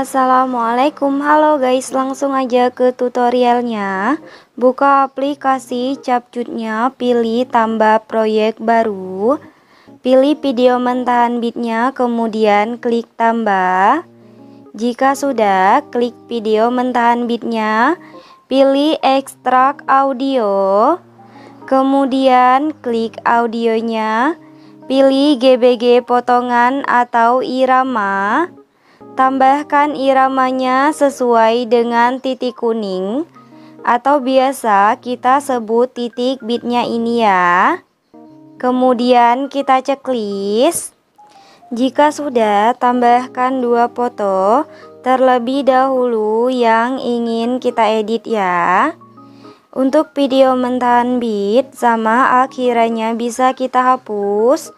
Assalamualaikum, halo guys, langsung aja ke tutorialnya. Buka aplikasi Capcutnya, pilih tambah proyek baru, pilih video mentahan bitnya, kemudian klik tambah. Jika sudah, klik video mentahan bitnya, pilih ekstrak audio, kemudian klik audionya, pilih GBG potongan atau irama. Tambahkan iramanya sesuai dengan titik kuning atau biasa kita sebut titik bitnya ini ya. Kemudian kita checklist. Jika sudah, tambahkan 2 foto terlebih dahulu yang ingin kita edit ya. Untuk video mentahan bit sama akhirannya bisa kita hapus.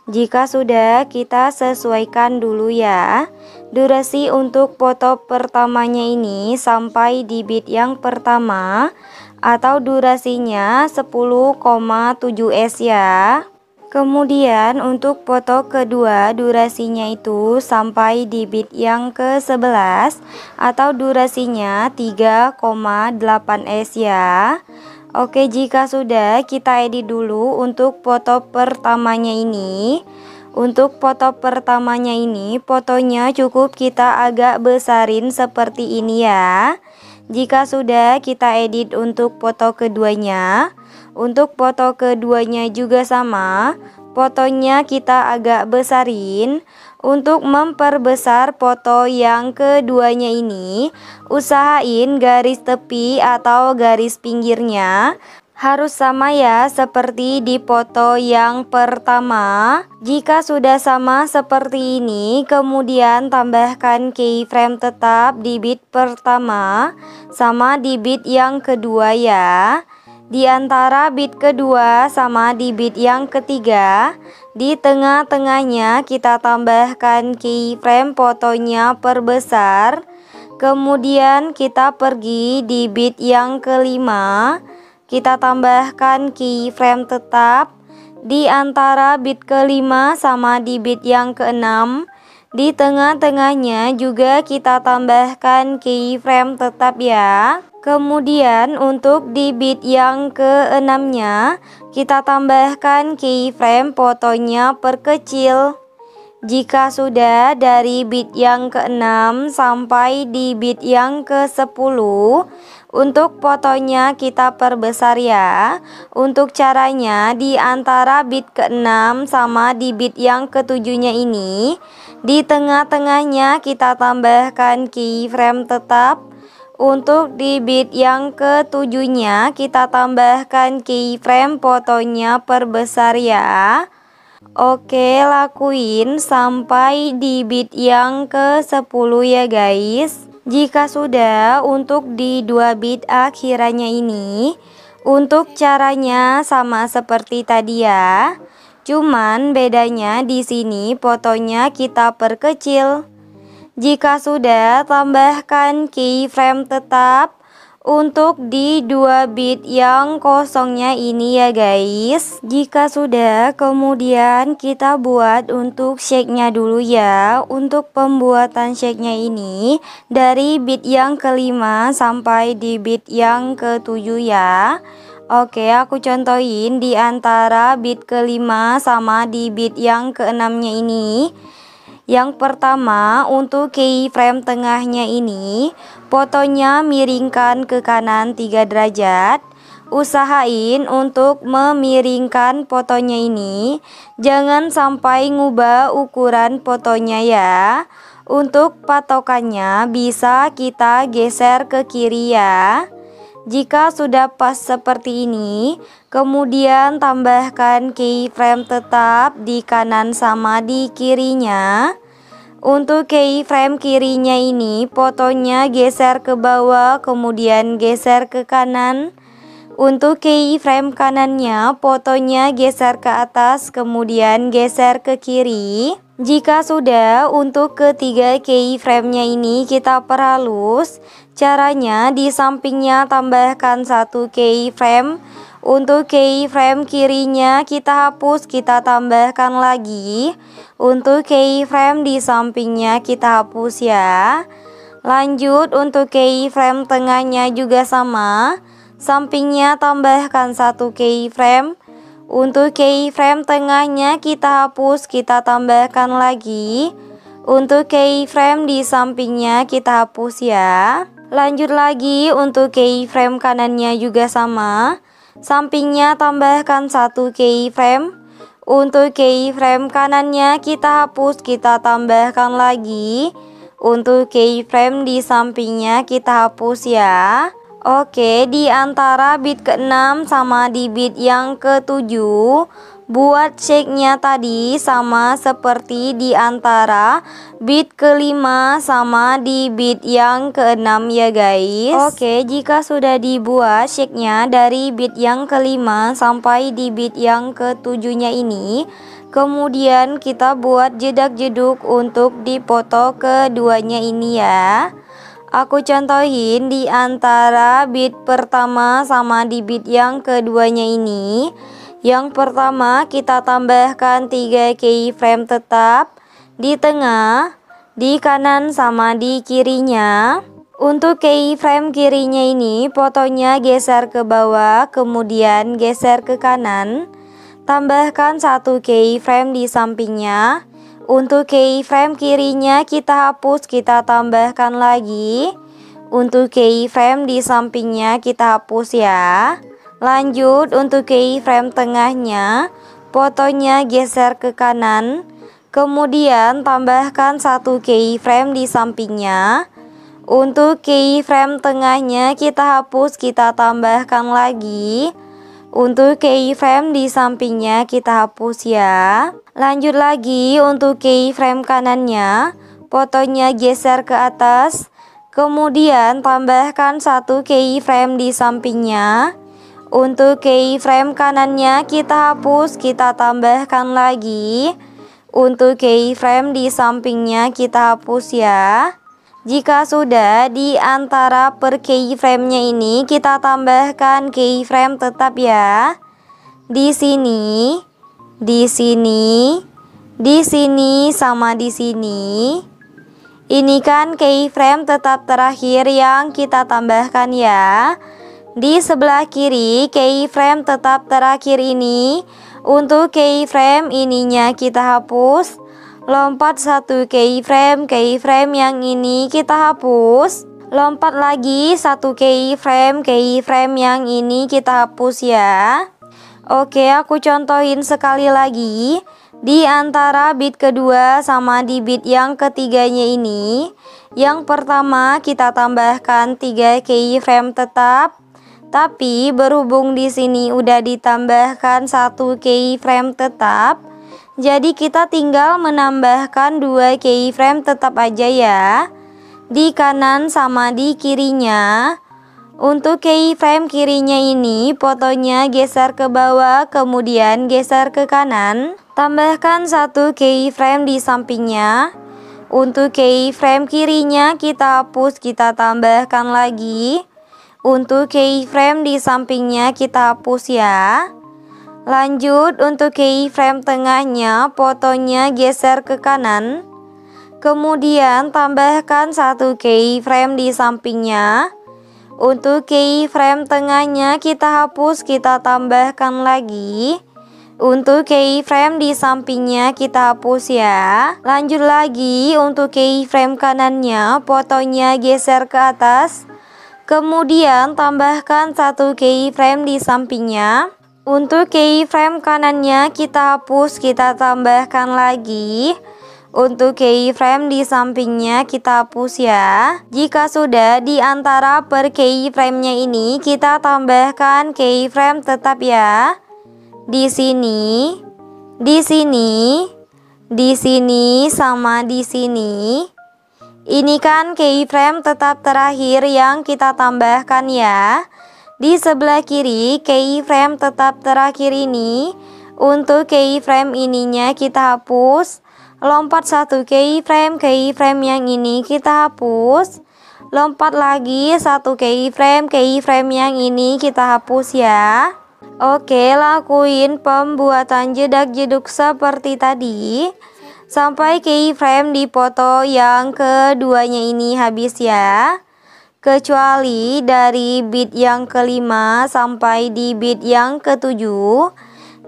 Jika sudah, kita sesuaikan dulu ya. Durasi untuk foto pertamanya ini sampai di bit yang pertama atau durasinya 10,7s ya. Kemudian untuk foto kedua durasinya itu sampai di bit yang ke-11 atau durasinya 3,8s ya. Oke, jika sudah, kita edit dulu untuk foto pertamanya ini. Untuk foto pertamanya ini, fotonya cukup kita agak besarin seperti ini ya. Jika sudah, kita edit untuk foto keduanya. Untuk foto keduanya juga sama, fotonya kita agak besarin. Untuk memperbesar foto yang keduanya ini, usahain garis tepi atau garis pinggirnya harus sama ya seperti di foto yang pertama. Jika sudah sama seperti ini, kemudian tambahkan keyframe tetap di bit pertama sama di bit yang kedua ya. Di antara bit kedua sama di bit yang ketiga, di tengah-tengahnya kita tambahkan keyframe fotonya perbesar. Kemudian kita pergi di bit yang kelima, kita tambahkan keyframe tetap. Di antara bit kelima sama di bit yang keenam, di tengah-tengahnya juga kita tambahkan keyframe tetap ya. Kemudian untuk di bit yang keenamnya kita tambahkan keyframe fotonya perkecil. Jika sudah, dari bit yang ke-6 sampai di bit yang ke-10, untuk fotonya kita perbesar ya. Untuk caranya, di antara bit ke-6 sama di bit yang ke-7-nya ini, di tengah-tengahnya kita tambahkan keyframe tetap. Untuk di bit yang ke-7-nya kita tambahkan keyframe fotonya perbesar ya. Oke, lakuin sampai di bit yang ke-10 ya guys. Jika sudah, untuk di 2 bit akhirannya ini, untuk caranya sama seperti tadi ya. Cuman bedanya di sini fotonya kita perkecil. Jika sudah, tambahkan keyframe tetap untuk di 2 bit yang kosongnya ini ya guys. Jika sudah, kemudian kita buat untuk shake-nya dulu ya. Untuk pembuatan shake-nya ini dari bit yang kelima sampai di bit yang ke-7 ya. Oke, aku contohin di antara bit kelima sama di bit yang ke-6-nya ini. Yang pertama, untuk keyframe tengahnya ini, fotonya miringkan ke kanan 3 derajat. Usahain untuk memiringkan fotonya ini, jangan sampai ngubah ukuran fotonya ya. Untuk patokannya bisa kita geser ke kiri ya. Jika sudah pas seperti ini, kemudian tambahkan keyframe tetap di kanan sama di kirinya. Untuk keyframe kirinya ini fotonya geser ke bawah kemudian geser ke kanan. Untuk keyframe kanannya fotonya geser ke atas kemudian geser ke kiri. Jika sudah, untuk ketiga keyframe-nya ini kita perhalus. Caranya di sampingnya tambahkan satu keyframe. Untuk keyframe kirinya kita hapus, kita tambahkan lagi. Untuk keyframe di sampingnya kita hapus ya. Lanjut untuk keyframe tengahnya juga sama. Sampingnya tambahkan satu keyframe. Untuk keyframe tengahnya kita hapus, kita tambahkan lagi. Untuk keyframe di sampingnya kita hapus ya. Lanjut lagi untuk keyframe kanannya juga sama. Sampingnya tambahkan satu keyframe. Untuk keyframe kanannya kita hapus, kita tambahkan lagi. Untuk keyframe di sampingnya kita hapus ya. Oke, di antara bit ke-6 sama di bit yang ke-7, buat shake-nya tadi sama seperti di antara bit ke-5 sama di bit yang ke-6 ya guys. Oke, jika sudah dibuat shake-nya dari bit yang ke-5 sampai di bit yang ke-7-nya ini, kemudian kita buat jedak-jeduk untuk dipoto keduanya ini ya. Aku contohin di antara bit pertama sama di bit yang keduanya ini. Yang pertama kita tambahkan 3 keyframe tetap di tengah, di kanan sama di kirinya. Untuk keyframe kirinya ini fotonya geser ke bawah kemudian geser ke kanan. Tambahkan satu keyframe di sampingnya. Untuk keyframe kirinya kita hapus, kita tambahkan lagi. Untuk keyframe di sampingnya kita hapus ya. Lanjut untuk keyframe tengahnya, fotonya geser ke kanan. Kemudian tambahkan satu keyframe di sampingnya. Untuk keyframe tengahnya kita hapus, kita tambahkan lagi. Untuk keyframe di sampingnya kita hapus ya. Lanjut lagi untuk keyframe kanannya, fotonya geser ke atas. Kemudian tambahkan satu keyframe di sampingnya. Untuk keyframe kanannya kita hapus, kita tambahkan lagi. Untuk keyframe di sampingnya kita hapus ya. Jika sudah, di antara per keyframe-nya ini kita tambahkan keyframe tetap ya. Di sini, di sini, di sini sama di sini. Ini kan keyframe tetap terakhir yang kita tambahkan ya. Di sebelah kiri keyframe tetap terakhir ini. Untuk keyframe ininya kita hapus. Lompat satu keyframe yang ini kita hapus. Lompat lagi satu keyframe yang ini kita hapus ya. Oke, aku contohin sekali lagi. Di antara bit kedua sama di bit yang ketiganya ini, yang pertama kita tambahkan 3 keyframe tetap. Tapi berhubung di sini udah ditambahkan satu keyframe tetap, jadi kita tinggal menambahkan 2 keyframe tetap aja ya. Di kanan sama di kirinya. Untuk keyframe kirinya ini fotonya geser ke bawah kemudian geser ke kanan. Tambahkan satu keyframe di sampingnya. Untuk keyframe kirinya kita hapus, kita tambahkan lagi. Untuk keyframe di sampingnya kita hapus ya. Lanjut untuk keyframe tengahnya fotonya geser ke kanan. Kemudian tambahkan satu keyframe di sampingnya. Untuk keyframe tengahnya kita hapus, kita tambahkan lagi. Untuk keyframe di sampingnya kita hapus ya. Lanjut lagi untuk keyframe kanannya fotonya geser ke atas. Kemudian tambahkan satu keyframe di sampingnya. Untuk keyframe kanannya kita hapus, kita tambahkan lagi. Untuk keyframe di sampingnya kita hapus ya. Jika sudah, di antara per keyframe-nya ini kita tambahkan keyframe tetap ya. Di sini, di sini, di sini sama di sini. Ini kan keyframe tetap terakhir yang kita tambahkan ya. Di sebelah kiri keyframe tetap terakhir ini. Untuk keyframe ininya kita hapus. Lompat satu keyframe yang ini kita hapus. Lompat lagi satu keyframe yang ini kita hapus ya. Oke, lakuin pembuatan jedak-jeduk seperti tadi sampai keyframe di foto yang keduanya ini habis ya. Kecuali dari bit yang kelima sampai di bit yang ketujuh,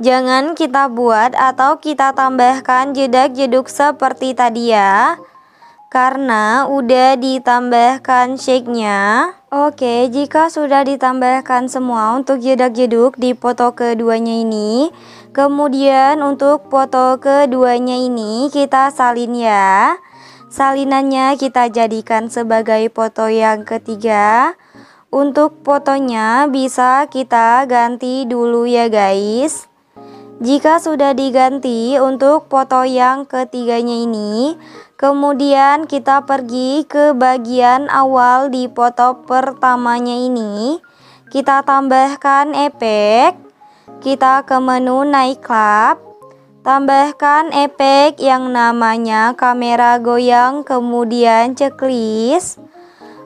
jangan kita buat atau kita tambahkan jedak-jeduk seperti tadi ya, karena udah ditambahkan shake-nya. Oke, jika sudah ditambahkan semua untuk jedak-jeduk di foto keduanya ini, kemudian untuk foto keduanya ini kita salin ya. Salinannya kita jadikan sebagai foto yang ketiga. Untuk fotonya bisa kita ganti dulu ya guys. Jika sudah diganti untuk foto yang ketiganya ini, kemudian kita pergi ke bagian awal di foto pertamanya ini. Kita tambahkan efek. Kita ke menu nightclub. Tambahkan efek yang namanya kamera goyang, kemudian checklist.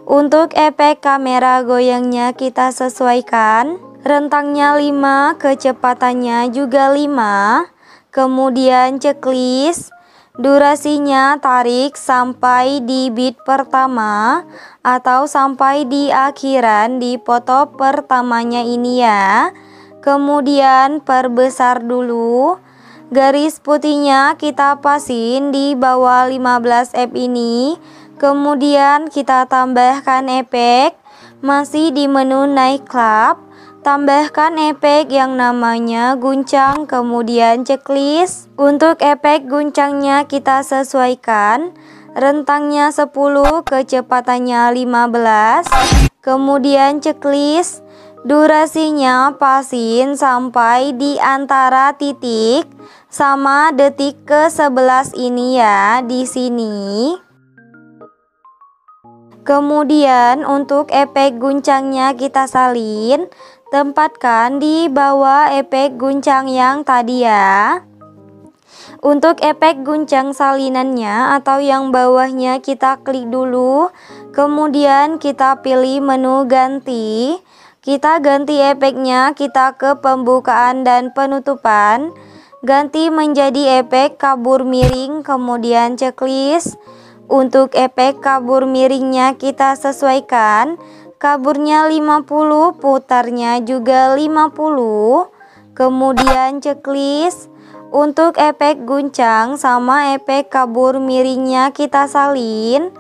Untuk efek kamera goyangnya kita sesuaikan. Rentangnya 5, kecepatannya juga 5. Kemudian checklist. Durasinya tarik sampai di bit pertama atau sampai di akhiran di foto pertamanya ini ya. Kemudian perbesar dulu. Garis putihnya kita pasin di bawah 15 f ini. Kemudian kita tambahkan efek. Masih di menu nightclub. Tambahkan efek yang namanya guncang, kemudian checklist. Untuk efek guncangnya kita sesuaikan. Rentangnya 10, kecepatannya 15. Kemudian checklist. Durasinya pasin sampai di antara titik sama detik ke-11 ini ya, di sini. Kemudian untuk efek guncangnya kita salin. Tempatkan di bawah efek guncang yang tadi ya. Untuk efek guncang salinannya atau yang bawahnya kita klik dulu. Kemudian kita pilih menu ganti. Kita ganti efeknya, kita ke pembukaan dan penutupan. Ganti menjadi efek kabur miring, kemudian checklist. Untuk efek kabur miringnya kita sesuaikan. Kaburnya 50, putarnya juga 50. Kemudian checklist. Untuk efek guncang sama efek kabur miringnya kita salin.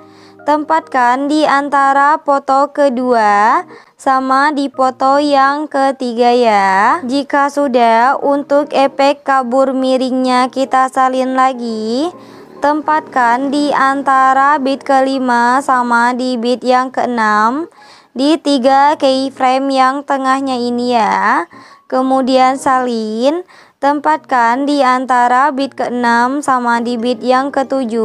Tempatkan di antara foto kedua sama di foto yang ketiga ya. Jika sudah, untuk efek kabur miringnya kita salin lagi. Tempatkan di antara bit kelima sama di bit yang keenam. Di 3 keyframe yang tengahnya ini ya. Kemudian salin. Tempatkan di antara bit ke-6 sama di bit yang ke-7.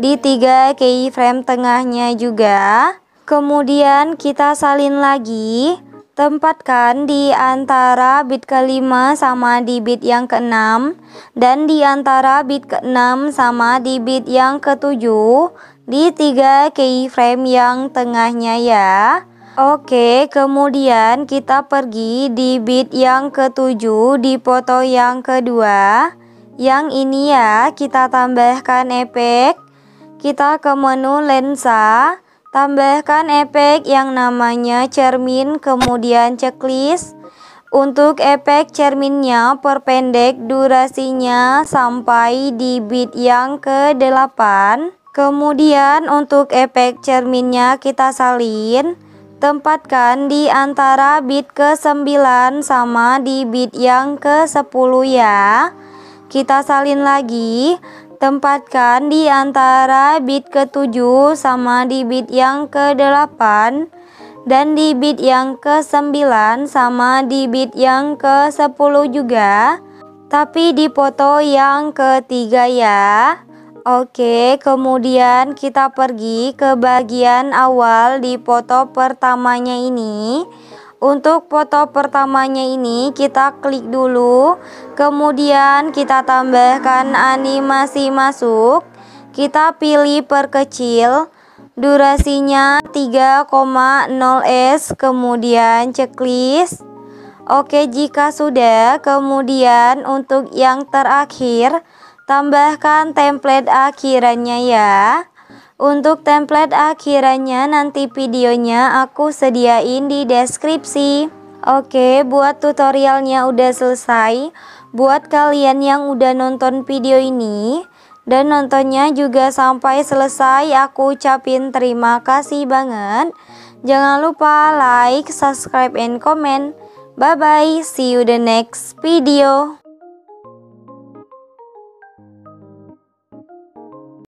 Di 3 keyframe tengahnya juga. Kemudian kita salin lagi. Tempatkan di antara bit ke-5 sama di bit yang ke-6. Dan di antara bit ke-6 sama di bit yang ke-7. Di 3 keyframe yang tengahnya ya. Oke, kemudian kita pergi di bit yang ke-7 di foto yang kedua. Yang ini ya, kita tambahkan efek. Kita ke menu lensa. Tambahkan efek yang namanya cermin, kemudian checklist. Untuk efek cerminnya perpendek durasinya sampai di bit yang ke-8. Kemudian untuk efek cerminnya kita salin. Tempatkan di antara bit ke-9 sama di bit yang ke-10 ya. Kita salin lagi. Tempatkan di antara bit ke-7 sama di bit yang ke-8. Dan di bit yang ke-9 sama di bit yang ke-10 juga. tapi di foto yang ketiga ya. Oke, kemudian kita pergi ke bagian awal di foto pertamanya ini. Untuk foto pertamanya ini kita klik dulu, kemudian kita tambahkan animasi masuk. Kita pilih perkecil, durasinya 3,0s, kemudian checklist. Oke, jika sudah, kemudian untuk yang terakhir tambahkan template akhirannya ya. Untuk template akhirannya nanti videonya aku sediain di deskripsi. Oke, buat tutorialnya udah selesai. Buat kalian yang udah nonton video ini dan nontonnya juga sampai selesai, aku ucapin terima kasih banget. Jangan lupa like, subscribe, and comment. Bye bye, see you the next video.